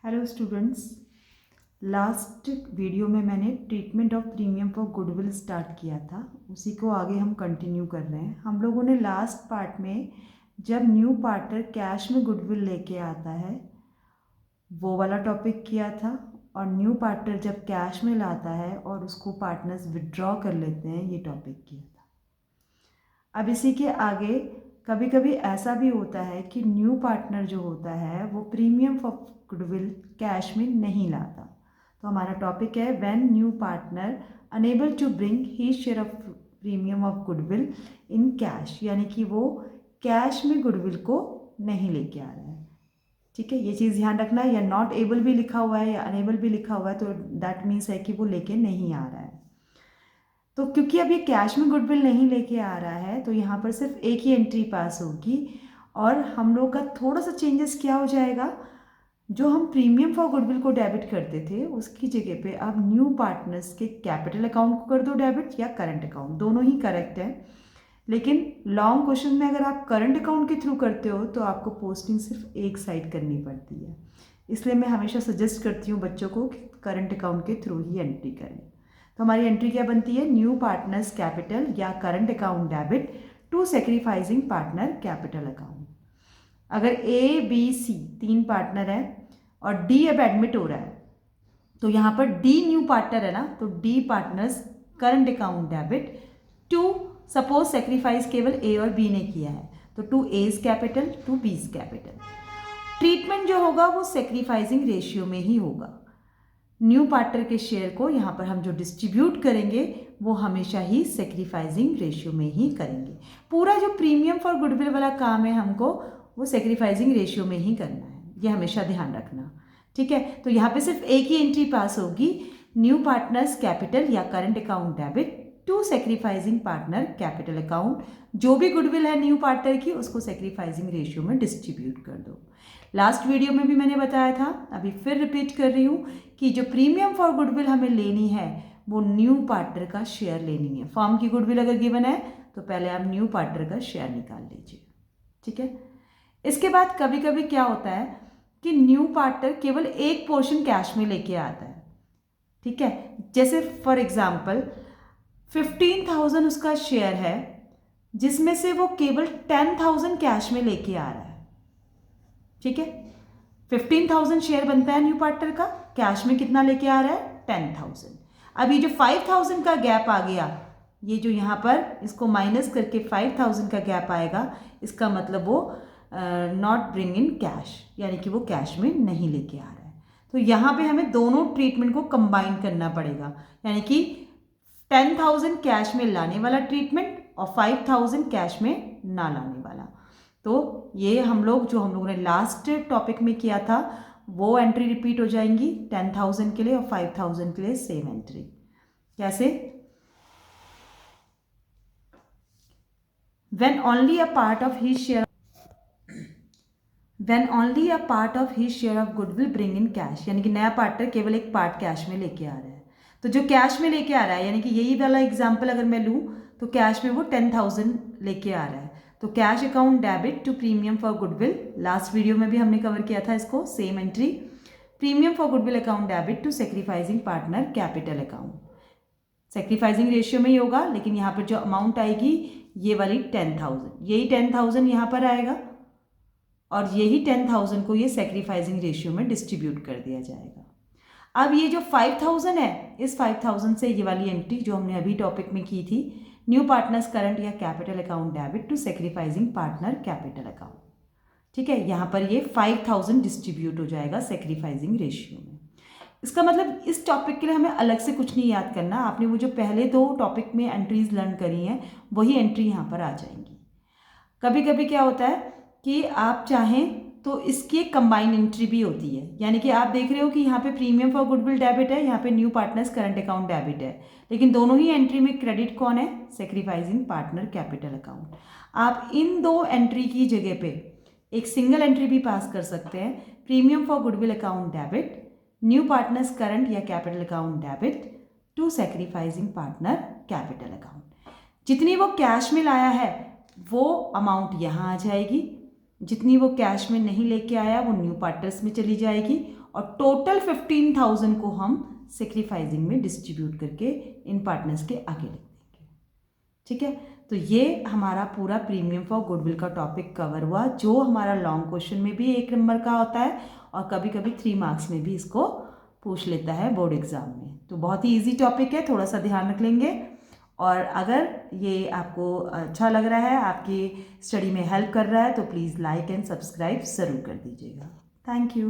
Hello students, last video में मैंने treatment of premium for goodwill start किया था। उसी को आगे हम कंटिन्यू कर रहे हैं। हम लोगों ने लास्ट पार्ट में जब न्यू पार्टनर कैश में गुडविल लेके आता है वो वाला टॉपिक किया था, और न्यू पार्टनर जब कैश में लाता है और उसको पार्टनर्स विड्रॉ कर लेते हैं, ये टॉपिक किया था। अब इसी के आगे कभी कभी ऐसा भी होता है कि न्यू पार्टनर जो होता है वो प्रीमियम फॉर गुडविल कैश में नहीं लाता। तो हमारा टॉपिक है when new partner unable to bring he share of premium of goodwill in cash, यानी कि वो कैश में गुडविल को नहीं लेके आ रहा है। ठीक है, ये चीज़ ध्यान रखना है। या नॉट एबल भी लिखा हुआ है या अनेबल भी लिखा हुआ है तो दैट मीन्स है कि वो लेके नहीं आ रहा है। तो क्योंकि अब ये कैश में गुडविल नहीं लेके आ रहा है तो यहाँ पर सिर्फ एक ही एंट्री पास होगी, और हम लोग का थोड़ा सा चेंजेस क्या हो जाएगा, जो हम प्रीमियम फॉर गुडविल को डेबिट करते थे उसकी जगह पे अब न्यू पार्टनर्स के कैपिटल अकाउंट को कर दो डेबिट, या करंट अकाउंट, दोनों ही करेक्ट है। लेकिन लॉन्ग क्वेश्चन में अगर आप करंट अकाउंट के थ्रू करते हो तो आपको पोस्टिंग सिर्फ एक साइड करनी पड़ती है। इसलिए मैं हमेशा सजेस्ट करती हूँ बच्चों को कि करंट अकाउंट के थ्रू ही एंट्री करें। तो हमारी एंट्री क्या बनती है, न्यू पार्टनर्स कैपिटल या current account debit to sacrificing partner capital account. अगर ए बी सी तीन पार्टनर है और डी अब एडमिट हो रहा है तो यहाँ पर डी न्यू पार्टनर है ना, तो D partners current account debit to, suppose sacrifice केवल ए और बी ने किया है तो to A's capital to B's capital. Treatment जो होगा वो सेक्रीफाइसिंग रेशियो में ही होगा। न्यू पार्टनर के शेयर को यहाँ पर हम जो डिस्ट्रीब्यूट करेंगे वो हमेशा ही सेक्रीफाइसिंग रेशियो में ही करेंगे। पूरा जो प्रीमियम फॉर गुडविल वाला काम है हमको वो सेक्रीफाइसिंग रेशियो में ही करना है, ये हमेशा ध्यान रखना। ठीक है, तो यहाँ पे सिर्फ एक ही एंट्री पास होगी, न्यू पार्टनर्स कैपिटल या current account debit to sacrificing partner capital account. जो भी गुडविल है न्यू पार्टनर की उसको सेक्रीफाइसिंग रेशियो में डिस्ट्रीब्यूट कर दो। लास्ट वीडियो में भी मैंने बताया था, अभी फिर रिपीट कर रही हूँ कि जो प्रीमियम फॉर गुडविल हमें लेनी है वो न्यू पार्टनर का शेयर लेनी है। फॉर्म की गुडविल अगर गिवन है तो पहले आप न्यू पार्टनर का शेयर निकाल लीजिए। ठीक है, इसके बाद कभी कभी क्या होता है कि न्यू पार्टनर केवल एक पोर्शन कैश में लेके आता है। ठीक है, जैसे फॉर एग्जाम्पल 15,000 उसका शेयर है जिसमें से वो केवल 10,000 कैश में लेके आ रहा है। ठीक है, 15,000 शेयर बनता है न्यू पार्टनर का, कैश में कितना लेके आ रहा है 10,000। अब ये जो 5,000 का गैप आ गया, ये जो यहाँ पर इसको माइनस करके 5,000 का गैप आएगा, इसका मतलब वो नॉट ब्रिंग इन कैश, यानी कि वो कैश में नहीं लेके आ रहा है। तो यहाँ पे हमें दोनों ट्रीटमेंट को कंबाइन करना पड़ेगा, यानी कि 10,000 कैश में लाने वाला ट्रीटमेंट और 5,000 कैश में ना लाने वाला। तो ये हम लोगों ने लास्ट टॉपिक में किया था वो एंट्री रिपीट हो जाएंगी 10,000 के लिए और 5,000 के लिए सेम एंट्री। कैसे, when only a part of his share of goodwill bring in cash, यानी कि नया पार्टनर केवल एक पार्ट कैश में लेके आ रहा है। तो जो कैश में लेके आ रहा है, यानी कि यही वाला एग्जाम्पल अगर मैं लूँ तो कैश में वो 10,000 लेके आ रहा है, तो cash account debit to premium for goodwill. Last video में भी हमने कवर किया था इसको, same entry, premium for goodwill account debit to sacrificing partner capital account. Sacrificing ratio में ही होगा, लेकिन यहाँ पर जो अमाउंट आएगी ये वाली 10,000, यही 10,000 यहाँ पर आएगा और यही 10,000 को ये सेक्रीफाइसिंग रेशियो में डिस्ट्रीब्यूट कर दिया जाएगा। अब ये जो 5,000 है, इस 5,000 से ये वाली एंट्री जो हमने अभी टॉपिक में की थी, न्यू पार्टनर्स करंट या capital account debit to sacrificing partner capital account. ठीक है, यहाँ पर ये 5,000 डिस्ट्रीब्यूट हो जाएगा सेक्रीफाइसिंग रेशियो में। इसका मतलब इस टॉपिक के लिए हमें अलग से कुछ नहीं याद करना, आपने वो जो पहले दो टॉपिक में एंट्रीज लर्न करी हैं वही एंट्री यहाँ पर आ जाएंगी। कभी कभी क्या होता है कि आप चाहें तो इसकी एक कंबाइन एंट्री भी होती है, यानी कि आप देख रहे हो कि यहाँ पे प्रीमियम फॉर गुडविल डेबिट है, यहाँ पे new partners current account debit है, लेकिन दोनों ही एंट्री में क्रेडिट कौन है, सेक्रीफाइसिंग पार्टनर कैपिटल अकाउंट। आप इन दो एंट्री की जगह पे एक सिंगल एंट्री भी पास कर सकते हैं, premium for goodwill account debit new partners current या capital account debit to sacrificing partner capital account. जितनी वो कैश में लाया है वो अमाउंट यहाँ आ जाएगी, जितनी वो कैश में नहीं लेके आया वो न्यू पार्टनर्स में चली जाएगी और टोटल 15,000 को हम सेक्रीफाइसिंग में डिस्ट्रीब्यूट करके इन पार्टनर्स के आगे रख देंगे। ठीक है, तो ये हमारा पूरा प्रीमियम फॉर गुडविल का टॉपिक कवर हुआ, जो हमारा लॉन्ग क्वेश्चन में भी 1 नंबर का होता है और कभी कभी 3 मार्क्स में भी इसको पूछ लेता है बोर्ड एग्जाम में। तो बहुत ही ईजी टॉपिक है, थोड़ा सा ध्यान रख लेंगे। और अगर ये आपको अच्छा लग रहा है, आपकी स्टडी में हेल्प कर रहा है, तो प्लीज़ लाइक एंड सब्सक्राइब ज़रूर कर दीजिएगा। Thank you.